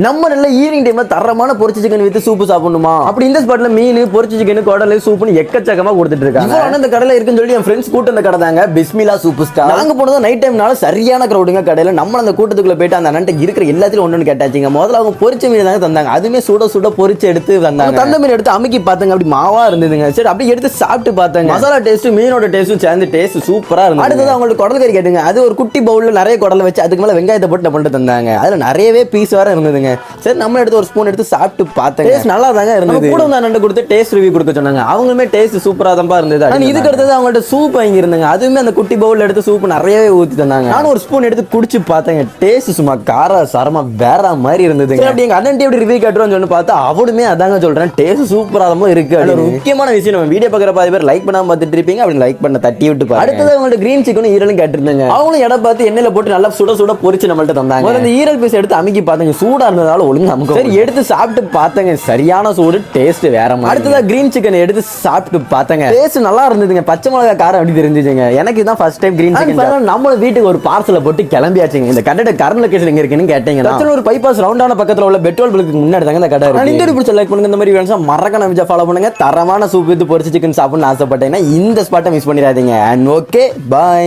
நம்ம நல்ல ஈவினிங் டைம்ல தரமான பொரிச்ச சிக்கன் வித்து சூப்பு சாப்பிடணுமா? அப்படி இந்த ஸ்பாட்ல மீன், பொரிச்ச சிக்கன், குடல், சூப்புன்னு எக்கச்சக்கமா கொடுத்துட்டு இருக்காங்க. இந்த கடையில இருக்குன்னு சொல்லி என் ஃப்ரெண்ட்ஸ் கூட்டம் அந்த கடை தாங்க பிஸ்மிலா சூப்பர் ஸ்டார். நாங்க போனது நைட் டைம்னால சரியான கிரௌடுங்க கடையில. நம்ம அந்த கூட்டத்துக்குள்ள போயிட்டு அந்த அண்ணன் இருக்கிற எல்லாத்தையும் ஒண்ணு கேட்டாச்சுங்க. முதல்ல அவங்க பொரிச்ச மீன் தாங்க தந்தாங்க. அதுமே சுட சுட பொரிச்சு எடுத்து வந்தாங்க. தந்த மீன் எடுத்து அமுக்கி பார்த்தாங்க, அப்படி மாவா இருந்ததுங்க. சரி அப்படி எடுத்து சாப்பிட்டு பார்த்தாங்க. மசாலா டேஸ்ட் மீனோட டேஸ்டும் சேர்ந்து டேஸ்ட் சூப்பரா இருந்தது. அடுத்தது அவங்களுக்கு குடல் கறி கேட்டுங்க. அது ஒரு குட்டி பவுல்ல நிறைய குடலை வச்சு அதுக்கு மேல வெங்காயத்தை போட்டு பண்ணிட்டு தந்தாங்க. அதுல நிறையவே பீஸ் வேற இருந்ததுங்க. சரி நம்ம எடுத்து ஒரு ஸ்பூன் எடுத்து சாப்பிட்டு பார்த்தேன். டேஸ்ட் நல்லா தாங்க இருந்தது. கூட வந்து அண்ணன் கொடுத்து டேஸ்ட் ரிவ்யூ கொடுக்க சொன்னாங்க. அவங்களுமே டேஸ்ட் சூப்பரா தான் இருந்தது. ஆனா இதுக்கு அடுத்தது அவங்கள்ட்ட சூப் வாங்கி இருந்தாங்க. அதுவுமே அந்த குட்டி பவுல்ல எடுத்து சூப் நிறையவே ஊத்தி தந்தாங்க. நானும் ஒரு ஸ்பூன் எடுத்து குடிச்சு பார்த்தேன். டேஸ்ட் சும்மா கார சரமா வேற மாதிரி இருந்தது. அப்படி எங்க அண்ணன் எப்படி ரிவ்யூ காட்டுறோம்னு சொல்லி பார்த்தா அவனுமே அதாங்க சொல்றேன், டேஸ்ட் சூப்பரா தான் இருக்கு. அது ஒரு முக்கியமான விஷயம். நம்ம வீடியோ பார்க்குற பாதி பேர் லைக் பண்ணாம பார்த்துட்டு இருப்பீங்க. அப்படி லைக் பண்ண தட்டி விட்டு பாருங்க. அடுத்தது அவங்கள்ட்ட கிரீன் சிக்கனும் ஈரலும் கேட்டிருந்தாங்க. அவங்களும் இடம் பார்த்து எண்ணெயில போட்டு நல்லா சுட சுட பொரிச்சு நம்மள்ட்ட தந்தாங்க. அந்த ஈரல் பீஸ் எடுத்து அமுக்கி பார்த்தாங்க. சூடா இருந்ததால ஒழுங்கு அமுக்க சரி எடுத்து சாப்பிட்டு பார்த்தங்க. சரியான சூடு, டேஸ்ட் வேற மாதிரி. அடுத்ததா கிரீன் சிக்கன் எடுத்து சாப்பிட்டு பார்த்தங்க. டேஸ்ட் நல்லா இருந்ததுங்க. பச்சை மிளகாய் காரம் அப்படி தெரிஞ்சுங்க. எனக்கு இதான் ஃபர்ஸ்ட் டைம் கிரீன் சிக்கன். நம்ம வீட்டுக்கு ஒரு பார்சலை போட்டு கிளம்பியாச்சுங்க. இந்த கடையோட கரண்ட் லொகேஷன் எங்க இருக்குன்னு கேட்டீங்கன்னா ஒரு பைபாஸ் ரவுண்டான பக்கத்துல உள்ள பெட்ரோல் பல்க்கு முன்னாடி தாங்க இந்த கடை இருக்கு. இந்த வீடியோ பிடிச்ச லைக் பண்ணுங்க. இந்த மாதிரி வேணும்னா மறக்காம நம்ம ஃபாலோ பண்ணுங்க. தரமான சூப் வித் பொரிச்ச சிக்கன் சாப்பிடணும்னு ஆசைப்பட்டீங்கன்னா இந்த ஸ்பாட்டை மிஸ் பண்ணிடாதீங்க. And okay bye.